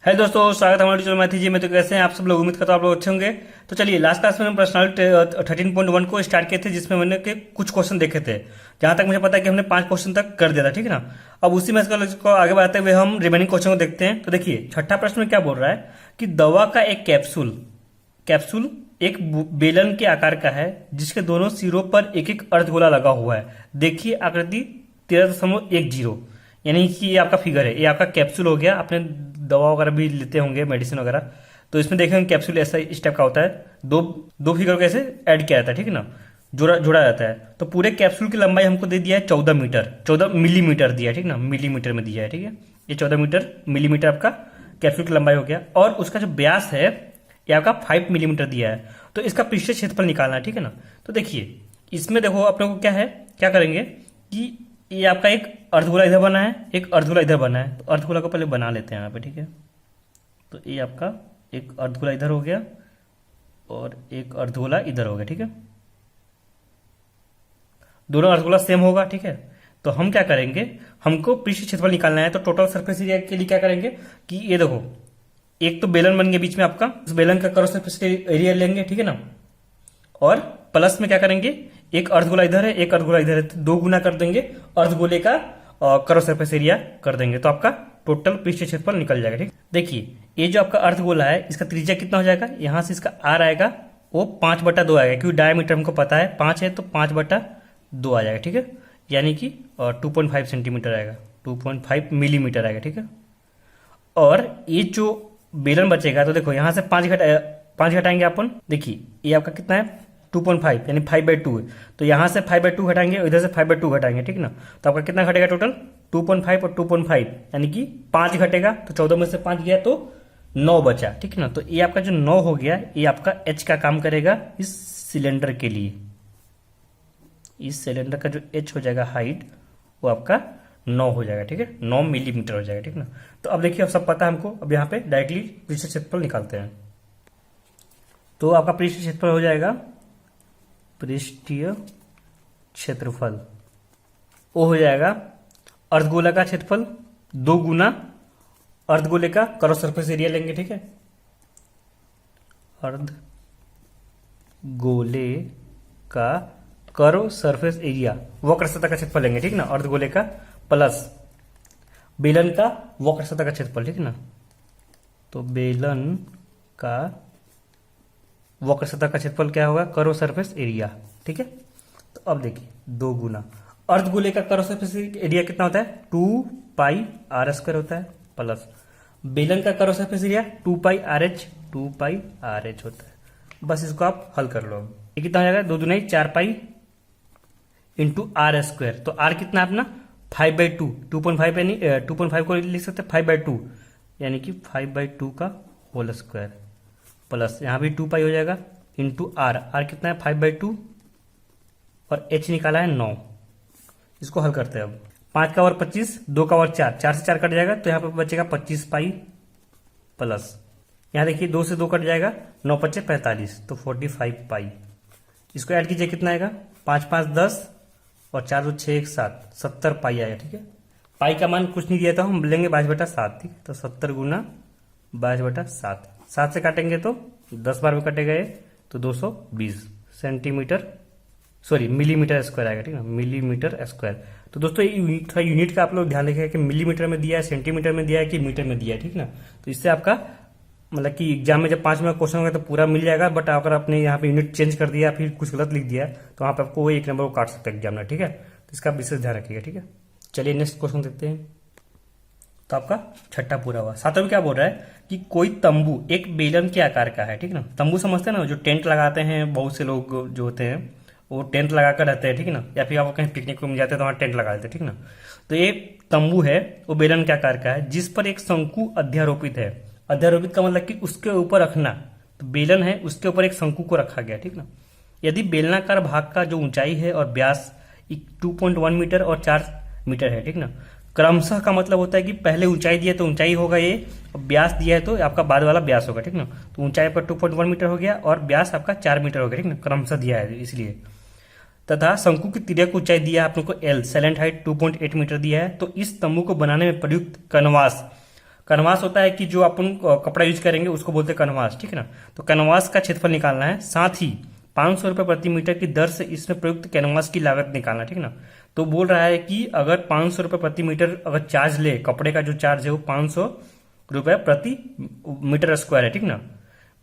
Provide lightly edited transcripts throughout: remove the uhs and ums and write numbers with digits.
है दोस्तों, स्वागत है हमारे चैनल मैथी जी में। तो कैसे हैं आप सब लोग? उम्मीद करता हूं आप लोग अच्छे होंगे। तो चलिए, लास्ट क्लास में हम पर्सनालिटी 13.1 को स्टार्ट किए थे, जिसमें मैंने के कुछ क्वेश्चन देखे थे। जहां तक मुझे पता है कि हमने 5 क्वेश्चन तक कर दिया था, ठीक है ना। अब उसी में को आगे बढ़ाते हुए हम रिमेनिंग क्वेश्चन को देखते हैं। तो देखिए, छठा प्रश्न में क्या बोल रहा है कि दवा का एक कैप्सूल कैप्सूल एक बेलन के आकार का है, जिसके दोनों सिरों पर एक एक अर्धगोला लगा हुआ है। देखिए आकृति 13.10, यानी कि ये आपका फिगर है। ये आपका कैप्सूल हो गया। आपने दवा वगैरह भी लेते होंगे, मेडिसिन वगैरह, तो इसमें देखेंगे कैप्सूल ऐसा इस टाइप का होता है। दो दो फिगर को ऐसे ऐड किया जाता है, ठीक है ना, जोड़ा जोड़ा जाता है। तो पूरे कैप्सूल की लंबाई हमको दे दिया है 14 मीटर, 14 मिलीमीटर दिया है, ठीक है ना, मिलीमीटर में दिया है, ठीक है। ये 14 मिलीमीटर आपका कैप्सूल की लंबाई हो गया। और उसका जो व्यास है ये आपका 5 मिलीमीटर दिया है। तो इसका पृष्ठीय क्षेत्रफल निकालना है, ठीक है ना। तो देखिए, इसमें देखो अपने को क्या है, क्या करेंगे कि ये आपका एक अर्धगोला इधर बना है, एक अर्धगोला इधर बना है। तो अर्धगोला को पहले बना लेते हैं यहाँ पे, ठीक है। तो ये आपका एक अर्धगोला इधर हो गया और एक अर्धगोला इधर हो गया, ठीक है। दोनों अर्धगोला सेम होगा, ठीक है। तो हम क्या करेंगे, हमको पृष्ठ क्षेत्रफल निकालना है। तो टोटल सरफेस एरिया के लिए क्या करेंगे कि ये देखो, एक तो बेलन बन गया बीच में आपका, उस बेलन का क्रॉस सरफेस एरिया लेंगे, ठीक है ना। और प्लस में क्या करेंगे, एक अर्धगोला इधर है, एक अर्धगोला इधर है, तो 2 गुना कर देंगे अर्धगोले का क्रॉस सरफेस एरिया कर देंगे। तो आपका टोटल पृष्ठीय क्षेत्रफल निकल जाएगा, ठीक। देखिए, ये जो आपका अर्धगोला है, इसका त्रिज्या कितना हो जाएगा, यहां से इसका आर आएगा वो 5/2 आएगा, क्योंकि डायमीटर हमको पता है 5 है, तो 5/2 आ जाएगा, ठीक है। यानी कि 2.5 सेंटीमीटर आएगा, 2.5 मिलीमीटर आएगा, ठीक है। और ये जो बेलन बचेगा, तो देखो यहां से 5 घटाएंगे अपन। देखिए, ये आपका कितना है 2.5, यानी 5/2 है। तो यहां से 5/2 घटाएंगे और इधर से 5/2 घटाएंगे, ठीक ना। तो आपका कितना घटेगा टोटल 2.5 और 2.5, यानी कि 5 घटेगा। तो 14 में से 5 गया तो 9 बचा, ठीक है ना। तो ये आपका जो 9 हो गया, ये आपका एच का काम करेगा इस सिलेंडर के लिए। इस सिलेंडर का जो एच हो जाएगा हाइट, वो आपका 9 हो जाएगा, ठीक है, 9 मिलीमीटर हो जाएगा, ठीक ना। तो अब देखिए, अब सब पता है हमको। अब यहाँ पे डायरेक्टली पृष्ठीय क्षेत्रफल निकालते हैं। तो आपका पृष्ठीय क्षेत्रफल हो जाएगा, पृष्ठीय क्षेत्रफल वो हो जाएगा अर्धगोला का क्षेत्रफल 2 गुना अर्धगोले का क्रॉस सरफेस एरिया लेंगे, ठीक है। अर्धगोले का कर्व सरफेस एरिया, वक्र सतह का क्षेत्रफल लेंगे, ठीक ना, अर्धगोले का प्लस बेलन का वक्र सतह का क्षेत्रफल, ठीक ना। तो बेलन का वक्र सतह का क्षेत्रफल क्या होगा, कर्व सरफेस एरिया, ठीक है। तो अब देखिए, 2 गुना अर्धगोले का कर्व सरफेस एरिया कितना होता है, 2πr² होता है, प्लस बेलन का curve surface area 2πrh, 2πrh होता है। बस इसको आप हल कर लो। ये कितना हो जाएगा, 2 दूनी 4π इंटू r²। तो r कितना है अपना 5/2, 2.5 यानी 2.5 को लिख सकते हैं 5/2, यानी कि 5/2 का होल स्क्वायर, प्लस यहाँ भी 2π हो जाएगा इंटू r। r कितना है 5/2 और h निकाला है 9। इसको हल करते हैं अब। 5 का और 25, 2 का और 4, 4 से 4 कट जाएगा, तो यहाँ पे बचेगा 25π, प्लस यहाँ देखिए 2 से 2 कट जाएगा, 9 × 5 = 45, तो 45π। इसको ऐड कीजिए, कितना आएगा 5 × 5 = 10 और 4 × 2 = 6 = 7, 70π आएगा, ठीक है। पाई का मान कुछ नहीं दिया था, हम लेंगे 22/7, ठीक। तो 70 गुना 22/7, 7 से काटेंगे तो 10 बार में कटेगा ये, तो 220 सेंटीमीटर, सॉरी मिलीमीटर स्क्वायर आएगा, ठीक है, मिलीमीटर स्क्वायर। तो दोस्तों ये थोड़ा यूनिट का आप लोग ध्यान रखिएगा कि मिलीमीटर में दिया है, सेंटीमीटर में दिया है कि मीटर में दिया है, ठीक ना। तो इससे आपका मतलब कि एग्जाम में जब 5 में क्वेश्चन होगा तो पूरा मिल जाएगा। बट अगर आपने यहाँ पे यूनिट चेंज कर दिया, फिर कुछ गलत लिख दिया, तो वहाँ पे आपको वो 1 नंबर को काट सकता है एग्जाम में, ठीक है। तो इसका विशेष ध्यान रखिएगा, ठीक है। चलिए नेक्स्ट क्वेश्चन देखते हैं। तो आपका छठा पूरा हुआ। सातवां में क्या बोल रहा है कि कोई तंबू एक बेलन के आकार का है, ठीक ना। तंबू समझते हैं ना, जो टेंट लगाते हैं, बहुत से लोग जो होते हैं वो टेंट लगा कर रहते हैं, ठीक ना। या फिर आप कहीं पिकनिक में जाते हैं तो वहाँ टेंट लगा देते हैं, ठीक ना। तो ये तंबू है, वो बेलन के आकार का है, जिस पर एक शंकु अध्यारोपित है। अध्यारोपित का मतलब कि उसके ऊपर रखना। तो बेलन है, उसके ऊपर एक शंकु को रखा गया, ठीक ना। यदि बेलनाकार भाग का जो ऊंचाई है और व्यास 2.1 मीटर और 4 मीटर है, ठीक ना। क्रमशः का मतलब होता है कि पहले ऊंचाई दिया तो ऊंचाई होगा ये, और व्यास दिया है तो आपका बाद वाला व्यास होगा, ठीक ना। तो ऊंचाई पर 2.1 मीटर हो गया और व्यास आपका 4 मीटर हो गया, ठीक ना, क्रमशः दिया है इसलिए। तथा शंकु की तिर्यक ऊंचाई दिया है आप लोग को L, सैलेंट हाइट 2.8 मीटर दिया है। तो इस तंबू को बनाने में प्रयुक्त कैनवास कैनवास होता है कि जो अपन कपड़ा यूज करेंगे उसको बोलते हैं कैनवास, ठीक है ना। तो कैनवास का क्षेत्रफल निकालना है, साथ ही 500 रुपये प्रति मीटर की दर से इसमें प्रयुक्त कैनवास की लागत निकालना, ठीक है ना। तो बोल रहा है कि अगर 500 रुपये प्रति मीटर अगर चार्ज ले, कपड़े का जो चार्ज है वो 500 रुपये प्रति मीटर स्क्वायर है, ठीक ना।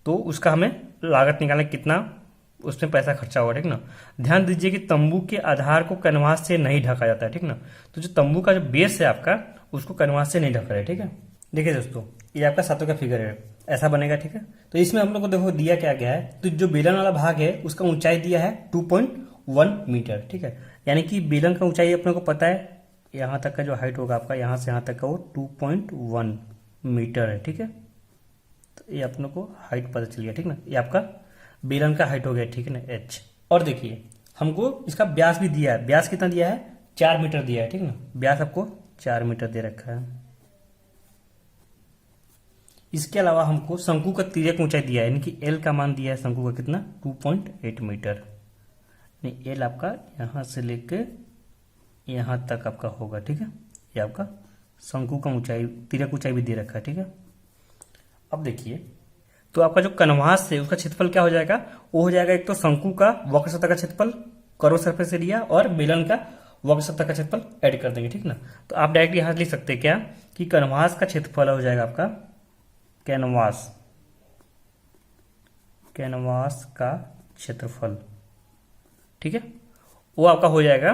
तो उसका हमें लागत निकालना कितना उसमें पैसा खर्चा होगा, ठीक ना। ध्यान दीजिए कि तंबू के आधार को कैनवास से नहीं ढका जाता है, ठीक ना। तो जो तंबू का जो बेस है आपका उसको कैनवास से नहीं ढका है, ठीक है। देखिए दोस्तों, ये आपका 7 का फिगर है, ऐसा बनेगा, ठीक है। तो इसमें हम लोग को देखो दिया क्या गया है, तो जो बेलन वाला भाग है उसका ऊंचाई दिया है 2.1 मीटर, ठीक है। यानी कि बेलन का ऊंचाई अपने को पता है, यहाँ तक का जो हाइट होगा आपका, यहाँ से यहाँ तक का वो 2.1 मीटर है, ठीक है। तो ये अपने को हाइट पता चल गया, ठीक ना। ये आपका बेलन का हाइट हो गया, ठीक है ना, एच। और देखिए हमको इसका व्यास भी दिया है, व्यास कितना दिया है, 4 मीटर दिया है, ठीक ना। व्यास आपको 4 मीटर दे रखा है। इसके अलावा हमको शंकु का तिर्यक ऊंचाई दिया है, यानी कि एल का मान दिया है शंकु का कितना, 2.8 मीटर। नहीं, एल आपका यहां से लेके यहां तक आपका होगा, ठीक है। ये आपका शंकु का ऊंचाई, तिर्यक ऊंचाई भी दे रखा है, ठीक है। अब देखिए, तो आपका जो कैनवास है उसका क्षेत्रफल क्या हो जाएगा, वो हो जाएगा एक तो शंकु का वक्र सतह का क्षेत्रफल, कर्व सरफेस एरिया, और बेलन का वक्र सतह का क्षेत्रफल ऐड कर देंगे, ठीक ना। तो आप डायरेक्ट यहां लिख सकते हैं क्या कि कैनवास का क्षेत्रफल हो जाएगा आपका, कैनवास का क्षेत्रफल, ठीक है, वो आपका हो जाएगा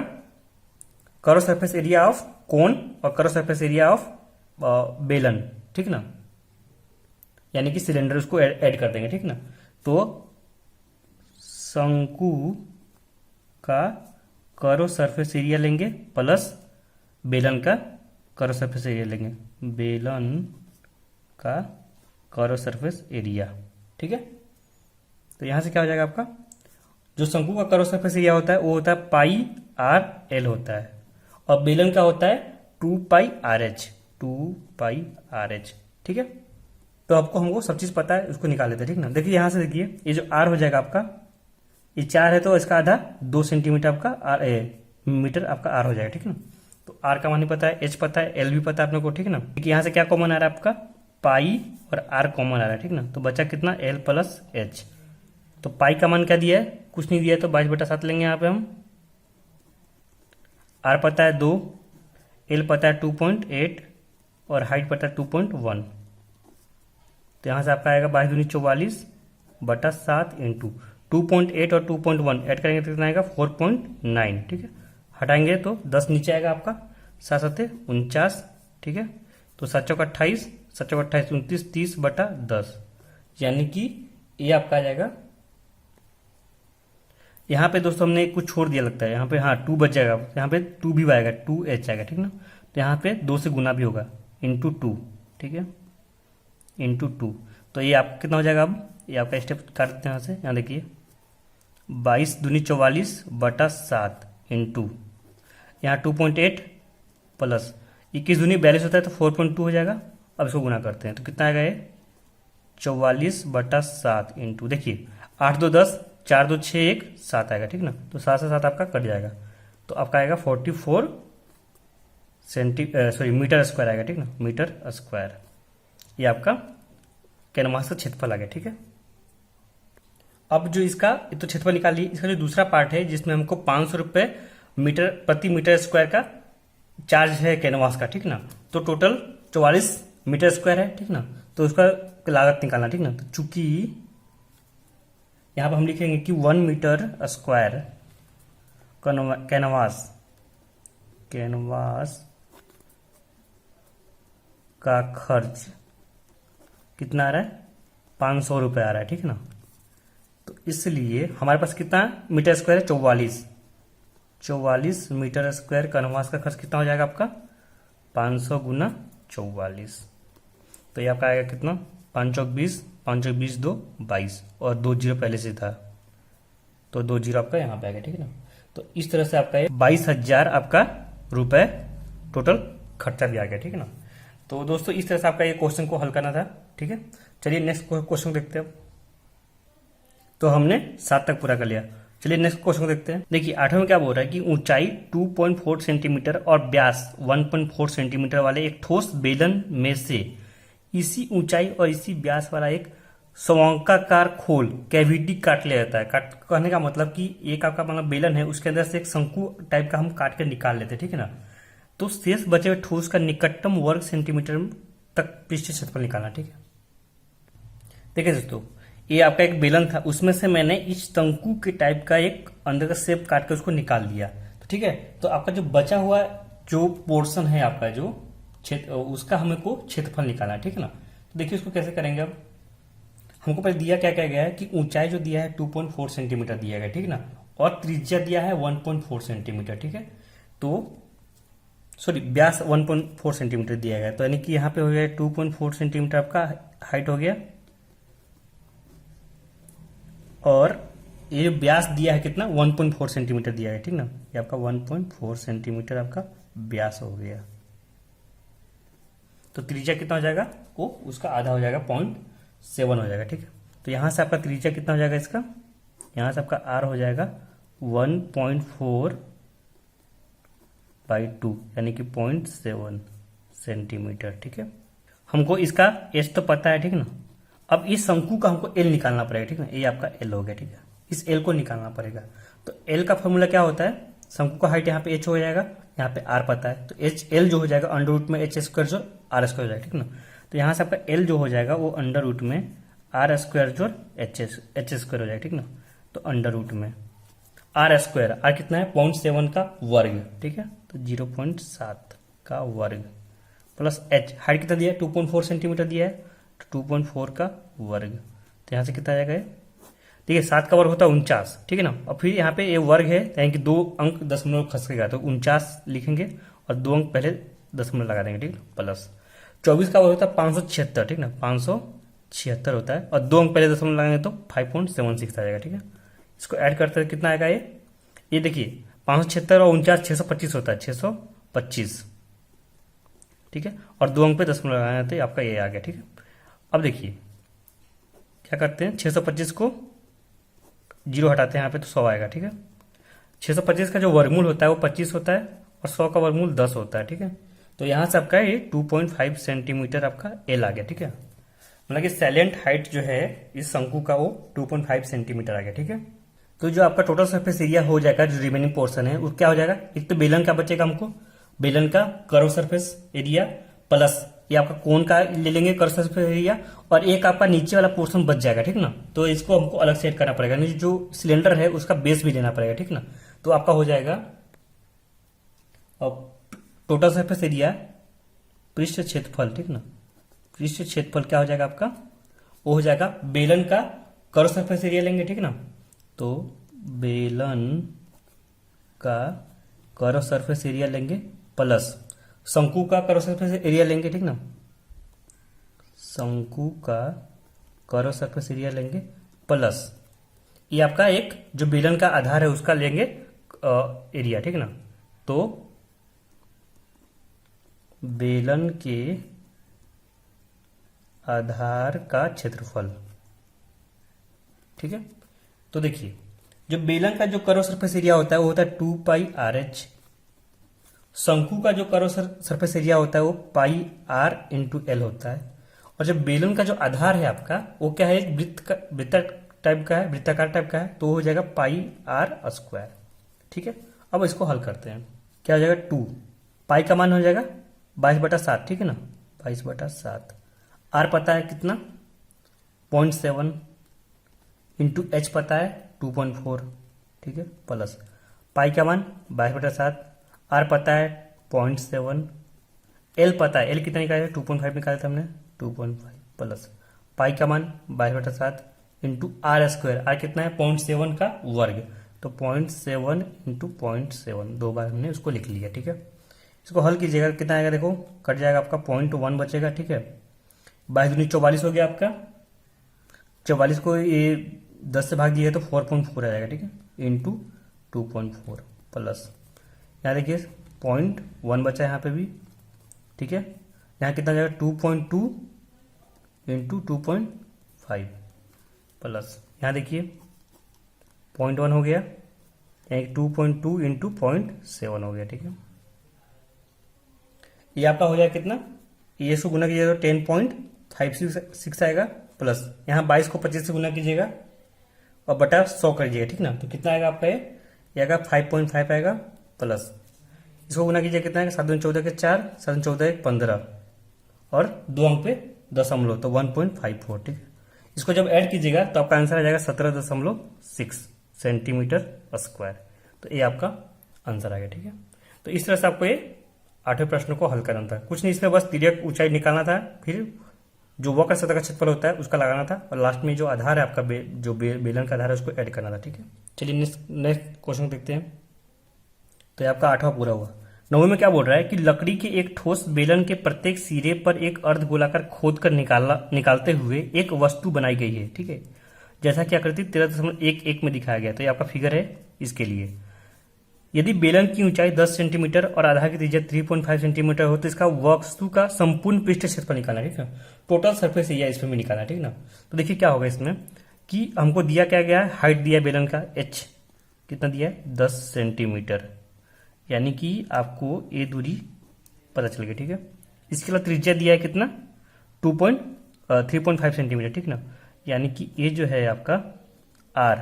curve surface area of cone और कर्व सरफेस एरिया ऑफ बेलन, ठीक ना। यानी कि सिलेंडर उसको ऐड कर देंगे, ठीक ना। तो शंकु का कर्व सरफेस एरिया लेंगे प्लस बेलन का कर्व सरफेस एरिया लेंगे, बेलन का कर्व सरफेस एरिया, ठीक है। तो यहां से क्या हो जाएगा आपका, जो शंकु का कर्व सरफेस एरिया होता है वो होता है पाई आर एल होता है, और बेलन का होता है 2 पाई आर एच, 2 पाई आर एच, ठीक है। तो आपको हमको सब चीज पता है, उसको निकाल लेते हैं, ठीक ना। देखिए यहां से देखिए, ये जो आर हो जाएगा आपका, ये 4 है तो इसका आधा 2 सेंटीमीटर आपका आर मीटर आपका आर हो जाएगा, ठीक ना। तो आर का मान ही पता है, एच पता है, एल भी पता है अपने को, ठीक ना। क्योंकि यहां से क्या कॉमन आ रहा है आपका, पाई और आर कॉमन आ रहा है, ठीक ना। तो बचा कितना, एल प्लस एच। तो पाई का मान क्या दिया है, कुछ नहीं दिया है, तो 22/7 लेंगे यहाँ पे हम। आर पता है 2, एल पता है 2.8 और हाइट पता है 2.1। तो यहां से आपका आएगा 22 दूनी 44/7 इंटू 2.8 और 2.1 ऐड करेंगे तो कितना आएगा 4.9, ठीक है। हटाएंगे तो 10 नीचे आएगा आपका, 7×7 = 49, ठीक है। तो 7×4 = 28, 7×28 = 29, 30/10, यानी कि ये आपका आ जाएगा। यहाँ पे दोस्तों हमने कुछ छोड़ दिया लगता है, यहाँ पे हाँ 2 बच जाएगा, यहाँ पे 2 भी आएगा, 2h आएगा, ठीक ना। तो यहाँ पे 2 से गुना भी होगा, इंटू 2, ठीक है, इंटू 2। तो ये आपका कितना हो जाएगा, अब ये आपका स्टेप काट देते हैं यहाँ से। यहाँ देखिए 22 दूनी 44/7 इंटू यहाँ 2.8 प्लस 21 दूनी 42 होता है तो 4.2 हो जाएगा। अब इसको गुना करते हैं तो कितना आएगा, ये 44/7 इंटू, देखिए 8 2 10, 4 2 6 1 7 आएगा, ठीक ना। तो 7 से 7 आपका कट जाएगा, तो आपका आएगा 44 मीटर स्क्वायर आएगा, ठीक ना, मीटर स्क्वायर। ये आपका कैनवास का क्षेत्रफल आ गया, ठीक है। अब जो इसका तो क्षेत्रफल निकाल लिए, इसका जो दूसरा पार्ट है जिसमें हमको 500 रुपये मीटर प्रति मीटर स्क्वायर का चार्ज है कैनवास का, ठीक ना। तो टोटल 44 मीटर स्क्वायर है, ठीक ना। तो उसका लागत निकालना, ठीक ना। तो चूंकि यहां पर हम लिखेंगे कि 1 मीटर स्क्वायर कैनवास का खर्च कितना आ रहा है, 500 रुपये आ रहा है, ठीक है ना। तो इसलिए हमारे पास कितना मीटर स्क्वायर है, 44 मीटर स्क्वायर कैनवास का खर्च कितना हो जाएगा आपका, 500 × 44। तो ये आपका आएगा कितना, 5 चौक 20, 5 चौक 20 2 22 और 2 जीरो पहले से था तो 2 जीरो आपका यहाँ पे आएगा, ठीक है ना। तो इस तरह से आपका 22,000 आपका रुपए टोटल खर्चा भी आ गया, ठीक है ना। तो दोस्तों इस तरह से आपका ये क्वेश्चन को हल करना था, ठीक है। चलिए नेक्स्ट क्वेश्चन देखते हैं। तो हमने 7 तक पूरा कर लिया, चलिए नेक्स्ट क्वेश्चन देखते हैं। देखिए 8वें में क्या बोल रहा है कि ऊंचाई 2.4 सेंटीमीटर और व्यास 1.4 सेंटीमीटर वाले एक ठोस बेलन में से इसी ऊंचाई और इसी व्यास वाला एक शंक्वाकार खोल कैविटी काट लिया जाता है। काट कहने का मतलब कि एक आपका मतलब बेलन है, उसके अंदर से एक शंकु टाइप का हम काट के निकाल लेते हैं, ठीक है ना। तो शेष बचे हुए ठोस का निकटतम वर्ग सेंटीमीटर तक पृष्ठ क्षेत्रफल निकालना, ठीक है। देखिए दोस्तों, ये आपका एक बेलन था, उसमें से मैंने इस शंकु के टाइप का एक अंदर का शेप काट के उसको निकाल दिया, तो ठीक है। तो आपका जो बचा हुआ जो पोर्शन है आपका जो क्षेत्र, उसका हमको क्षेत्रफल निकालना है, ठीक है ना। तो देखिए उसको कैसे करेंगे। अब हमको पहले दिया क्या क्या गया है कि ऊंचाई जो दिया है 2.4 सेंटीमीटर दिया गया, ठीक है ना, और त्रिज्या दिया है 1.4 सेंटीमीटर, ठीक है। तो सॉरी, व्यास 1.4 सेंटीमीटर दिया गया, तो यानी कि यहाँ पे हो गया 2.4 सेंटीमीटर आपका हाइट हो गया, और ये व्यास दिया है कितना 1.4 सेंटीमीटर दिया है, ठीक ना। ये आपका 1.4 सेंटीमीटर आपका व्यास हो गया। तो त्रिज्या कितना हो जाएगा, वो उसका आधा हो जाएगा 0.7 हो जाएगा, ठीक है। तो यहां से आपका त्रिज्या कितना हो जाएगा इसका, यहां से आपका आर हो जाएगा 1.4/2 यानी कि 0.7 सेंटीमीटर, ठीक है। हमको इसका एच तो पता है, ठीक ना। अब इस शंकु का हमको एल निकालना पड़ेगा, ठीक ना। ये आपका एल हो गया, ठीक है। इस एल को निकालना पड़ेगा। तो एल का फॉर्मूला क्या होता है, शंकु का हाइट यहाँ पे एच हो जाएगा, यहाँ पे आर पता है, तो एच एल जो हो जाएगा अंडर रूट में एच स्क्वायर जो आर स्क्वायर हो जाएगा, ठीक ना। तो यहाँ से आपका एल जो हो जाएगा वो अंडर रूट में आर स्क्वायर जो एच स्क्वायर हो जाएगा, ठीक ना। तो अंडर रूट में आर स्क्वायर, आर कितना है 0.7 का वर्ग, ठीक है। तो 0.7 का वर्ग प्लस एच, हाइट कितना दिया है 2.4 सेंटीमीटर दिया है, तो 2.4 का वर्ग। तो यहाँ से कितना आ जाएगा, ठीक है, 7 का वर्ग होता है 49, ठीक है ना। और फिर यहाँ पे ये वर्ग है, यानी कि 2 अंक दशमलव खसकेगा, तो 49 लिखेंगे और 2 अंक पहले दशमलव लगा देंगे, ठीक है, प्लस 24 का वर्ग होता है 576, ठीक ना, 576 होता है, और 2 अंक पहले दशमलव लगाएंगे तो 5.76 आ जाएगा, ठीक है। इसको ऐड करते हैं कितना आएगा, ये देखिए 576 और 49 625 होता है, 625, ठीक है, और 2 अंक पे दशमलव लगाना तो आपका ये आ गया, ठीक है। अब देखिए क्या करते हैं, 625 को 0 हटाते हैं यहाँ पे तो 100 आएगा, ठीक है। 625 का जो वर्गमूल होता है वो 25 होता है, और 100 का वर्गमूल 10 होता है, ठीक है। तो यहाँ से आपका ये 2.5 सेंटीमीटर आपका एल आ गया, ठीक है। मतलब कि सैलेंट हाइट जो है इस शंकु का वो 2.5 सेंटीमीटर आ गया, ठीक है। तो जो आपका टोटल सरफेस एरिया हो जाएगा, जो रिमेनिंग पोर्शन है वो क्या हो जाएगा, एक तो बेलन का बचेगा हमको, बेलन का कर्व सरफेस एरिया, प्लस ये आपका कोन का ले लेंगे कर्व सरफेस एरिया, और एक आपका नीचे वाला पोर्शन बच जाएगा, ठीक ना। तो इसको हमको अलग सेट करना पड़ेगा, जो सिलेंडर है उसका बेस भी लेना पड़ेगा, ठीक ना। तो आपका हो जाएगा अब टोटल सरफेस एरिया पृष्ठ क्षेत्रफल, ठीक ना। पृष्ठ क्षेत्रफल क्या हो जाएगा आपका, वो हो जाएगा बेलन का कर्व सरफेस एरिया लेंगे, ठीक ना। तो बेलन का कर्व सरफेस एरिया लेंगे प्लस शंकु का कर्व सरफेस एरिया लेंगे, ठीक ना। शंकु का कर्व सरफेस एरिया लेंगे प्लस ये आपका एक जो बेलन का आधार है उसका लेंगे एरिया, ठीक ना। तो बेलन के आधार का क्षेत्रफल, ठीक है। तो देखिए जो बेलन का जो कर्व सरफेस एरिया होता है वो होता है 2πRh, शंकु का जो कर्व सरफेस एरिया होता है वो πr×l होता है, और जब बेलन का जो आधार है आपका वो क्या है, एक वृत्ताकार टाइप का है, तो हो जाएगा πr², ठीक है। अब इसको हल करते हैं, क्या हो जाएगा 2 पाई का मान हो जाएगा 22/7, ठीक है ना, 22/7, आर पता है कितना 0.7 इंटू एच पता है 2.4, ठीक है, प्लस पाई का मान 22/7, आर पता है 0.7, एल पता है, एल कितना निकाला 2.5 निकाला था हमने 2.5, प्लस पाई का मान 22/7 इंटू आर स्क्वायर, आर कितना है 0.7 का वर्ग, तो 0.7 इंटू 0.7 2 बार हमने उसको लिख लिया, ठीक है। इसको हल कीजिएगा कितना आएगा, देखो कट जाएगा आपका 0.1 बचेगा, ठीक है। 22 44 हो गया आपका, 44 को ये 10 से भाग दिया तो 4.4 आ जाएगा, ठीक है, इंटू 2.4 प्लस यहाँ देखिए 0.1 बचा यहाँ पे भी, ठीक है। यहाँ कितना जाएगा 2.2 इंटू 2.5 प्लस यहाँ देखिए 0.1 हो गया, यानी 2.2 इंटू 0.7 हो गया, ठीक है। ये आपका हो जाएगा कितना, ये इसको गुना कीजिए तो 5 6 आएगा प्लस यहाँ 22 को 25 से गुना कीजिएगा और बटा 100 करिएगा, ठीक ना। तो कितना आएगा आपका ये आएगा 5.5 आएगा प्लस इसको गुना कीजिए, कितना आएगा 7 14 के 4 7 14 15 और 2 अंक पे दशमलव तो 1.54, ठीक है। इसको जब ऐड कीजिएगा तो आपका आंसर आ जाएगा 17.6 सेंटीमीटर स्क्वायर। तो ये आपका आंसर आ गया, ठीक है। तो इस तरह से आपको ये 8वें प्रश्न को हल करना था। कुछ नहीं, इसमें बस तिर्यक ऊंचाई निकालना था, फिर जो वक्र सतह का क्षेत्रफल होता है उसका लगाना था और लास्ट में जो आधार है आपका बेलन का आधार है उसको ऐड करना था, ठीक है। चलिए नेक्स्ट क्वेश्चन देखते हैं। तो ये आपका 8वां पूरा हुआ। 9वें में क्या बोल रहा है कि लकड़ी के एक ठोस बेलन के प्रत्येक सिरे पर एक अर्धगोलाकार खोद कर निकालते हुए एक वस्तु बनाई गई है, ठीक है। जैसा कि आकृति 13.11 में दिखाया गया। तो ये आपका फिगर है इसके लिए। यदि बेलन की ऊंचाई 10 सेंटीमीटर और आधार की त्रिज्या 3.5 सेंटीमीटर हो तो इसका वस्तु का संपूर्ण पृष्ठ क्षेत्रफल निकालना, ठीक है। टोटल सरफेस एरिया इसमें भी निकालना, ठीक ना। तो देखिए क्या होगा इसमें कि हमको दिया क्या गया है, हाइट दिया बेलन का h कितना दिया है 10 सेंटीमीटर, यानी कि आपको ये दूरी पता चल गई, ठीक है। इसके अलावा त्रिज्या दिया है कितना 3.5 सेंटीमीटर, ठीक ना, यानी कि ये जो है आपका r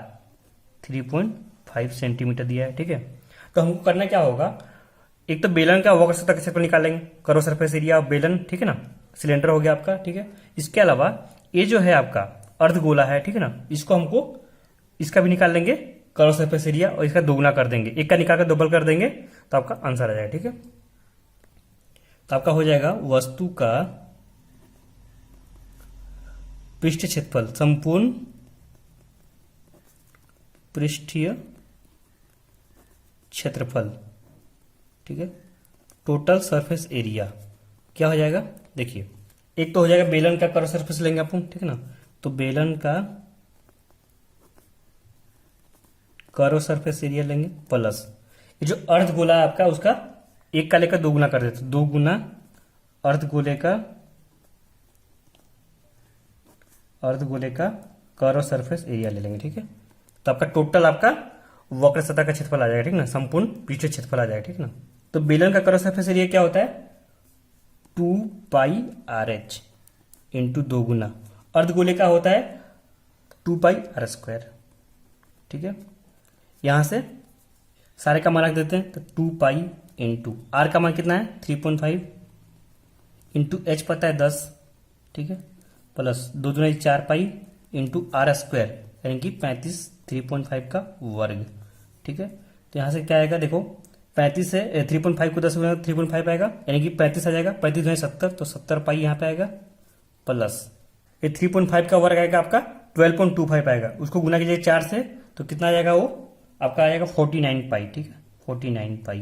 3.5 सेंटीमीटर दिया है, ठीक है। तो हमको करना क्या होगा, एक तो बेलन का वक्र सतह का क्षेत्रफल निकालेंगे, करो सरफेस एरिया ऑफ बेलन, ठीक है ना, सिलेंडर हो गया आपका, ठीक है। इसके अलावा ये जो है आपका अर्धगोला है, ठीक है ना, इसको हमको इसका भी निकाल लेंगे करो सरफेस एरिया और इसका दोगुना कर देंगे, एक का निकाल कर डबल कर देंगे तो आपका आंसर आ जाएगा, ठीक है। तो आपका हो जाएगा वस्तु का पृष्ठ क्षेत्रफल, संपूर्ण पृष्ठीय क्षेत्रफल, ठीक है, टोटल सरफेस एरिया क्या हो जाएगा। देखिए एक तो हो जाएगा बेलन का करो सरफेस लेंगे अपन, ठीक है ना, तो बेलन का करो सरफेस एरिया लेंगे प्लस ये जो अर्धगोला है आपका उसका एक का लेकर 2 गुना कर देते, 2 गुना अर्धगोले का करो सरफेस एरिया ले लेंगे, ठीक है। तो आपका टोटल आपका वक्र सतह का क्षेत्रफल आ जाएगा, ठीक ना, संपूर्ण पृष्ठ क्षेत्रफल आ जाएगा, ठीक ना। तो बेलन का करो सरफेस एरिया क्या होता है 2πRh इंटू 2 गुना अर्धगोले का होता है 2πr², ठीक है। यहां से सारे का मान रख देते हैं तो 2π इंटू आर का मान कितना है 3.5 इंटू एच पता है 10, ठीक है, प्लस 2 दूना 4π इंटू r² यानी कि 35 3.5 का वर्ग, ठीक है। तो यहां से क्या आएगा देखो 35 से 3.5 को 10 गुना 3.5 आएगा यानी कि 35 आ जाएगा, 35 दुना 70 तो 70π यहाँ पे आएगा, प्लस ये 3.5 का वर्ग आएगा आपका 12.25 आएगा, उसको गुना कीजिए 4 से तो कितना आ जाएगा वो आपका आ जाएगा 49π, ठीक है, 49π।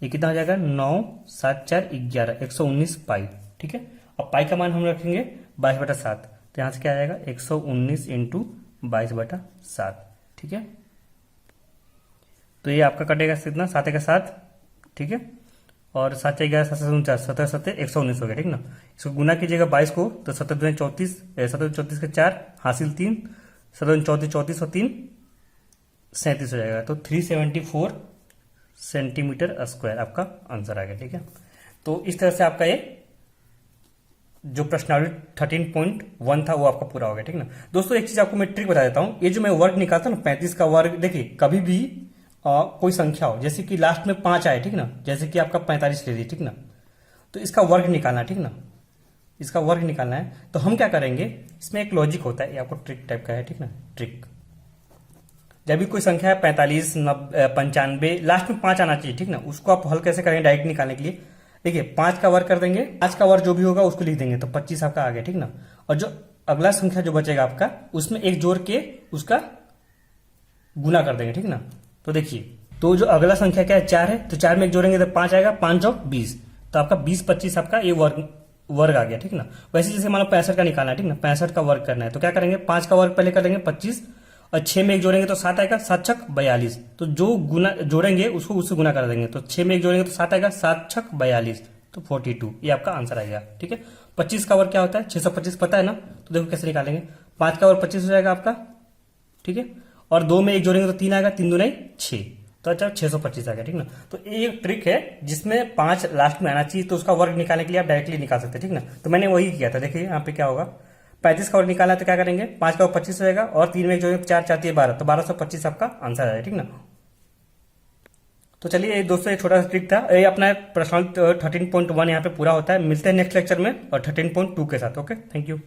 ये कितना हो जाएगा 9 7 4 11 119π, ठीक है। अब पाई का मान हम रखेंगे 22/7 तो यहां से क्या आ जाएगा 119 इंटू 22/7, ठीक है। तो ये आपका कटेगा कितना 7 का 7, ठीक है, और 7 11 7 49 17 7 119 हो गया, ठीक ना। इसको गुना कीजिएगा 22 को तो 7 दूनी 34 7 34 के 4 हासिल 3 7 34 34 और 3 37 हो जाएगा, तो 374 सेंटीमीटर स्क्वायर आपका आंसर आ गया, ठीक है। तो इस तरह से आपका ये जो प्रश्नावली 13.1 था वो आपका पूरा हो गया, ठीक ना। दोस्तों एक चीज आपको मैं ट्रिक बता देता हूं, ये जो मैं वर्ग निकालता हूं ना 35 का वर्ग, देखिए कभी भी कोई संख्या हो जैसे कि लास्ट में 5 आए, ठीक ना, जैसे कि आपका 45 ले लीजिए, ठीक ना, तो इसका वर्ग निकालना, ठीक ना, इसका वर्ग निकालना है तो हम क्या करेंगे, इसमें एक लॉजिक होता है, ये आपको ट्रिक टाइप का है, ठीक ना, ट्रिक। जब भी कोई संख्या है 45 95 लास्ट में 5 आना चाहिए, ठीक ना, उसको आप हल कैसे करेंगे डायरेक्ट निकालने के लिए, देखिए 5 का वर्ग कर देंगे, 5 का वर्ग जो भी होगा उसको लिख देंगे तो 25 आपका आ गया, ठीक ना। और जो अगला संख्या जो बचेगा आपका उसमें एक जोड़ के उसका गुना कर देंगे, ठीक ना। तो देखिए तो जो अगला संख्या क्या है 4 है, तो 4 में एक जोड़ेंगे तो 5 आएगा, 5 और 20 तो आपका 20 25 आपका ये वर्ग आ गया, ठीक ना। वैसे जैसे मान लो 65 का निकालना है, ठीक ना, 65 का वर्ग करना है तो क्या करेंगे 5 का वर्ग पहले कर लेंगे 25 और 6 में एक जोड़ेंगे तो 7 आएगा, 7 छक 42 तो जो गुना जोड़ेंगे उसको उससे गुना कर देंगे तो 6 में एक जोड़ेंगे तो 7 आएगा, 7 छक 42 तो 42 ये आपका आंसर आएगा, ठीक है। 25 का वर्ग क्या होता है 625 पता है ना, तो देखो कैसे निकालेंगे 5 का वर्ग 25 हो जाएगा आपका, ठीक है, और 2 में एक जोड़ेंगे तो 3 आएगा, 3 दूना 6 तो अच्छा 625 आ गया, ठीक ना। तो ये एक ट्रिक है जिसमें 5 लास्ट में आना चाहिए, तो उसका वर्ग निकालने के लिए आप डायरेक्टली निकाल सकते हैं, ठीक ना। तो मैंने वही किया था। देखिए यहाँ पे क्या होगा, 35 का वर्ग निकाला तो क्या करेंगे, 5 का वर्ग 25 रहेगा और 3 में एक जो है 4 4 12, तो 1225 आपका आंसर आएगा, ठीक ना। तो चलिए ये दोस्तों एक छोटा सा ट्रिक था, ये अपना प्रश्न 13.1 यहाँ पे पूरा होता है। मिलते हैं नेक्स्ट लेक्चर में और 13.2 के साथ। Okay, thank you.